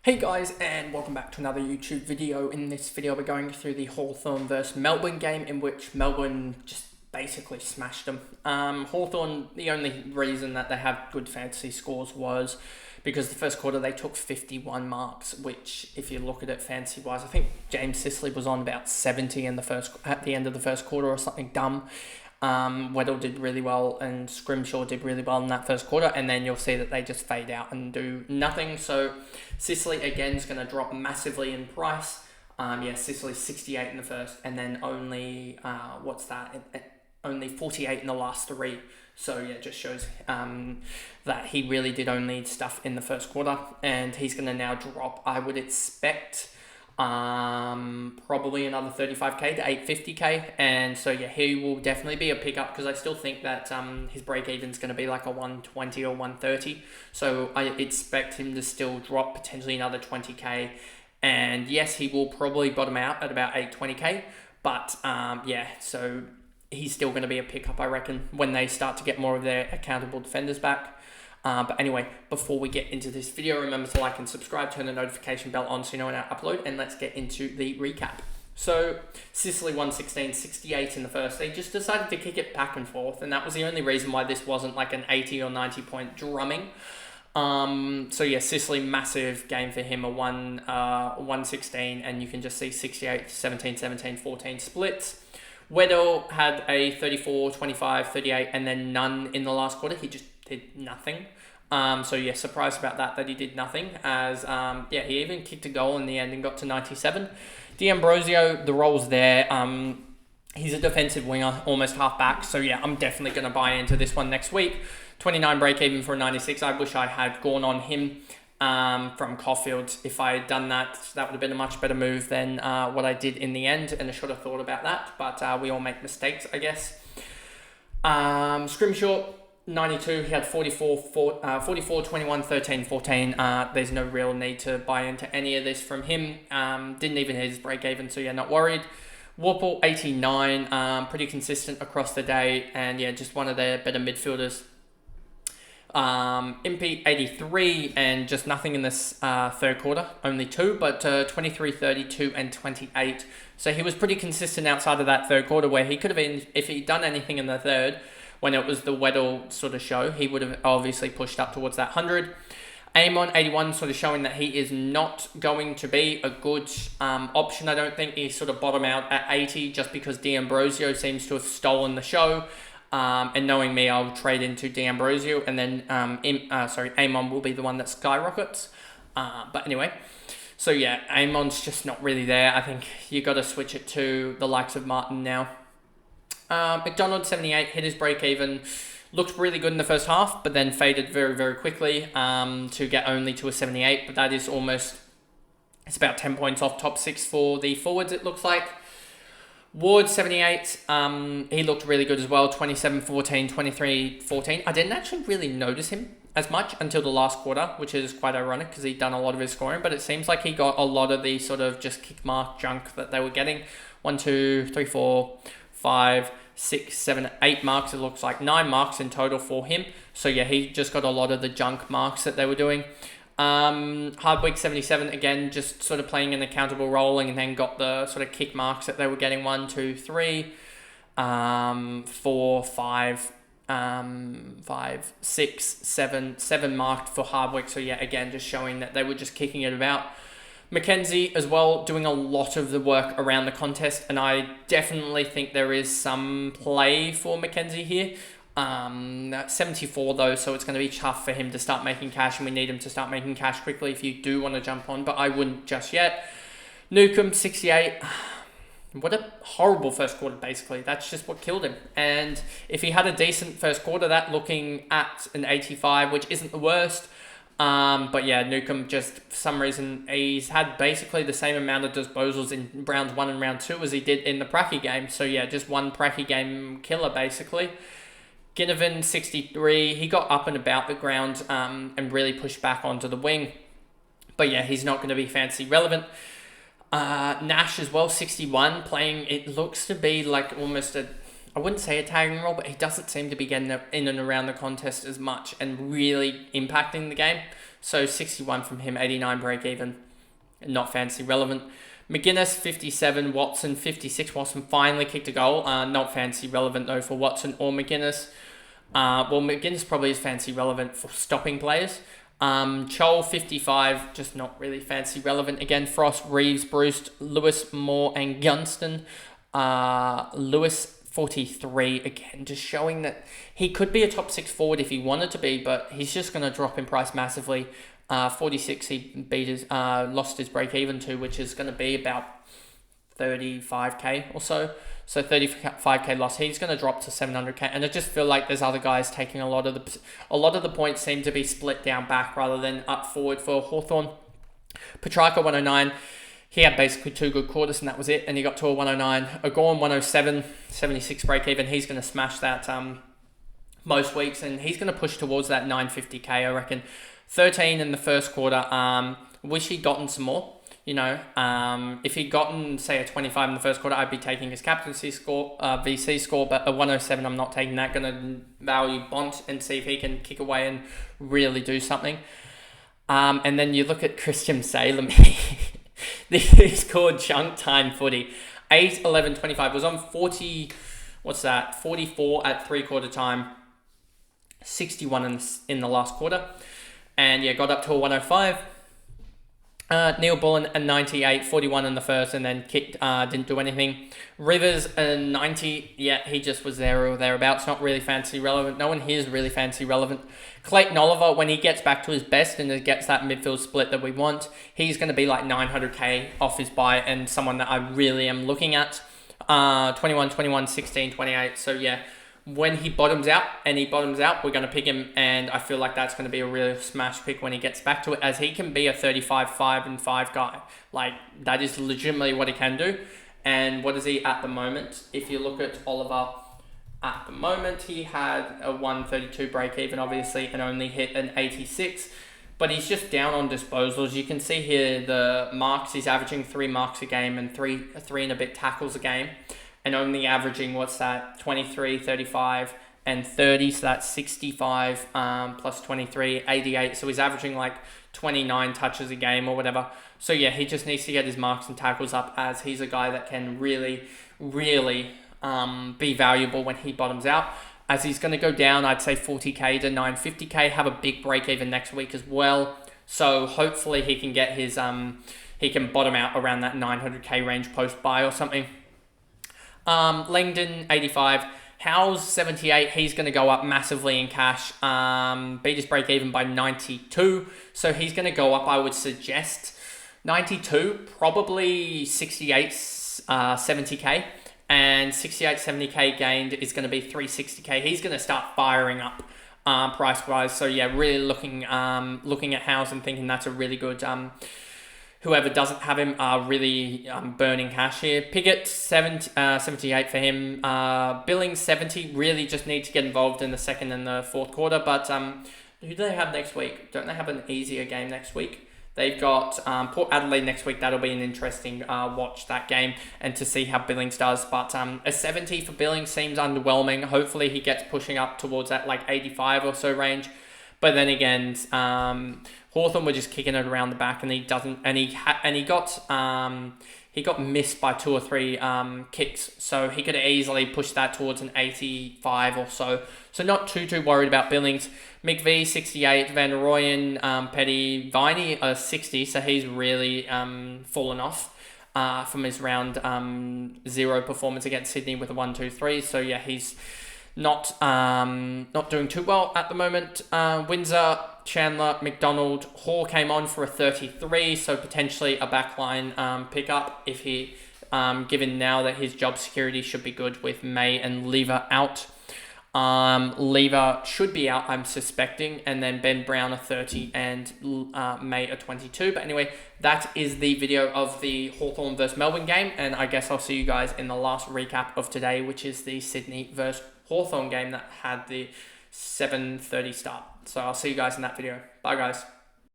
Hey guys, and welcome back to another YouTube video. In this video we're going through the Hawthorn versus Melbourne game, in which Melbourne just basically smashed them. Hawthorn, the only reason that they have good fantasy scores was because the first quarter they took 51 marks, which if you look at it fantasy wise, I think James Sicily was on about 70 at the end of the first quarter or something dumb. Weddle did really well and Scrimshaw did really well in that first quarter, and then you'll see that they just fade out and do nothing. So Sicily again is going to drop massively in price. Sicily's 68 in the first, and then only only 48 in the last three. So yeah, just shows that he really did only stuff in the first quarter, and he's going to now drop, I would expect, probably another 35k to 850k, and so yeah, he will definitely be a pickup because I still think that his break even is going to be like a 120 or 130, so I expect him to still drop potentially another 20k, and yes, he will probably bottom out at about 820k, but so he's still going to be a pickup, I reckon, when they start to get more of their accountable defenders back. But anyway, before we get into this video, remember to like and subscribe, turn the notification bell on so you know when I upload, and let's get into the recap. So, Sicily 116, 68 in the first. They just decided to kick it back and forth, and that was the only reason why this wasn't like an 80 or 90 point drumming. Sicily, massive game for him, a 116, and you can just see 68, 17, 17, 14 splits. Weddle had a 34, 25, 38, and then none in the last quarter. He just did nothing. Surprised about that he did nothing, as he even kicked a goal in the end and got to 97. D'Ambrosio, the role's there. He's a defensive winger, almost half back, so yeah, I'm definitely going to buy into this one next week. 29 break even for a 96. I wish I had gone on him from Caulfield. If I had done that, that would have been a much better move than what I did in the end, and I should have thought about that, but we all make mistakes, I guess. Scrimshaw, 92, he had 44, 21, 13, 14. There's no real need to buy into any of this from him. Didn't even hit his break even, so yeah, not worried. Warple, 89, pretty consistent across the day, and yeah, just one of their better midfielders. Impey, 83, and just nothing in this third quarter, only two, but 23, 32, and 28. So he was pretty consistent outside of that third quarter, where he could have been, if he'd done anything in the third, when it was the Weddle sort of show, he would have obviously pushed up towards that 100. Amon, 81, sort of showing that he is not going to be a good option. I don't think he sort of bottom out at 80 just because D'Ambrosio seems to have stolen the show. And knowing me, I'll trade into D'Ambrosio, and then Amon will be the one that skyrockets. But anyway, so yeah, Amon's just not really there. I think you got to switch it to the likes of Martin now. McDonald, 78, hit his break even, looked really good in the first half, but then faded very, very quickly to get only to a 78. But that is it's about 10 points off top six for the forwards, it looks like. Ward, 78, he looked really good as well, 27, 14, 23, 14. I didn't actually really notice him as much until the last quarter, which is quite ironic because he'd done a lot of his scoring, but it seems like he got a lot of the sort of just kick mark junk that they were getting. 1, 2, 3, 4, 5, 6, 7, 8 marks. It looks like 9 marks in total for him. So yeah, he just got a lot of the junk marks that they were doing. Hardwick, 77, again, just sort of playing an accountable role, and then got the sort of kick marks that they were getting. 1, 2, 3, 4, 5, 6, 7 marked for Hardwick. So yeah, again, just showing that they were just kicking it about. Mackenzie as well, doing a lot of the work around the contest, and I definitely think there is some play for Mackenzie here. 74 though, so it's going to be tough for him to start making cash, and we need him to start making cash quickly if you do want to jump on, but I wouldn't just yet. Newcomb, 68. What a horrible first quarter, basically. That's just what killed him. And if he had a decent first quarter, that looking at an 85, which isn't the worst. But yeah, Newcomb, just for some reason, he's had basically the same amount of disposals in round 1 and round 2 as he did in the Pracky game. So yeah, just one Pracky game killer, basically. Ginnivan, 63, he got up and about the ground and really pushed back onto the wing. But yeah, he's not going to be fantasy relevant. Nash as well, 61, playing, it looks to be like almost a I wouldn't say a tagging role, but he doesn't seem to be getting in and around the contest as much and really impacting the game. So 61 from him, 89 break even, not fancy relevant. McGuinness 57, Watson 56. Watson finally kicked a goal. Not fancy relevant though for Watson or McGuinness. McGuinness probably is fancy relevant for stopping players. Chol 55, just not really fancy relevant. Again, Frost, Reeves, Bruce, Lewis, Moore, and Gunston. Lewis 43 again, just showing that he could be a top 6 forward if he wanted to be, but he's just going to drop in price massively. 46 he lost his break even to, which is going to be about 35k or so. So 35k loss. He's going to drop to 700k, and I just feel like there's other guys taking a lot of the points seem to be split down back rather than up forward for Hawthorn. Petrarca 109. He had basically 2 good quarters and that was it, and he got to a 109. Agorn 107, 76 break even. He's going to smash that most weeks, and he's going to push towards that 950k, I reckon. 13 in the first quarter. Wish he'd gotten some more. If he'd gotten, say, a 25 in the first quarter, I'd be taking his captaincy score, VC score, but a 107, I'm not taking that. Going to value Bont and see if he can kick away and really do something. And then you look at Christian Salem. He scored chunk time footy. 8, 11, 25. Was on 40, 44 at 3-quarter time. 61 in the last quarter. And yeah, got up to a 105. Neil Bullen a 98, 41 in the first, and then kicked, didn't do anything. Rivers a 90, yeah, he just was there or thereabouts, not really fancy relevant. No one here is really fancy relevant. Clayton Oliver, when he gets back to his best and gets that midfield split that we want, he's going to be like 900k off his buy, and someone that I really am looking at. 21, 21, 16, 28, so yeah. When he bottoms out, we're going to pick him, and I feel like that's going to be a real smash pick when he gets back to it, as he can be a 35, 5 and 5 guy. Like, that is legitimately what he can do. And what is he at the moment? If you look at Oliver, at the moment, he had a 132 break even, obviously, and only hit an 86. But he's just down on disposals. You can see here the marks. He's averaging 3 marks a game and three and a bit tackles a game. And only averaging, 23, 35, and 30. So that's 65 plus 23, 88. So he's averaging like 29 touches a game or whatever. So yeah, he just needs to get his marks and tackles up, as he's a guy that can really, really be valuable when he bottoms out. As he's going to go down, I'd say 40k to 950k, have a big break even next week as well. So hopefully he can get his, he can bottom out around that 900k range post buy or something. Langdon 85, Howes 78. He's going to go up massively in cash. Beat his break even by 92, so he's going to go up. I would suggest 92, probably 68, 70k, and 68, 70k gained is going to be 360k. He's going to start firing up price wise. So yeah, really looking at Howes and thinking that's a really good. Whoever doesn't have him are really burning cash here. Piggott, 78 for him. Billings, 70. Really just need to get involved in the second and the fourth quarter. But who do they have next week? Don't they have an easier game next week? They've got Port Adelaide next week. That'll be an interesting watch, that game, and to see how Billings does. But a 70 for Billings seems underwhelming. Hopefully he gets pushing up towards that like 85 or so range. But then again, Hawthorn were just kicking it around the back, and he doesn't, and he got missed by 2 or 3 kicks, so he could easily push that towards an 85 or so. So not too worried about Billings. McVie 68, Van der Royen, Petty, Viney 60, so he's really fallen off from his round 0 performance against Sydney with a 1-2-3. So yeah, he's not doing too well at the moment. Windsor, Chandler, McDonald, Hall came on for a 33, so potentially a backline pickup if he, given now that his job security should be good with May and Lever out. Lever should be out, I'm suspecting, and then Ben Brown a 30 and May a 22. But anyway, that is the video of the Hawthorn versus Melbourne game, and I guess I'll see you guys in the last recap of today, which is the Sydney versus Hawthorn game that had the 7:30 start. So I'll see you guys in that video. Bye guys.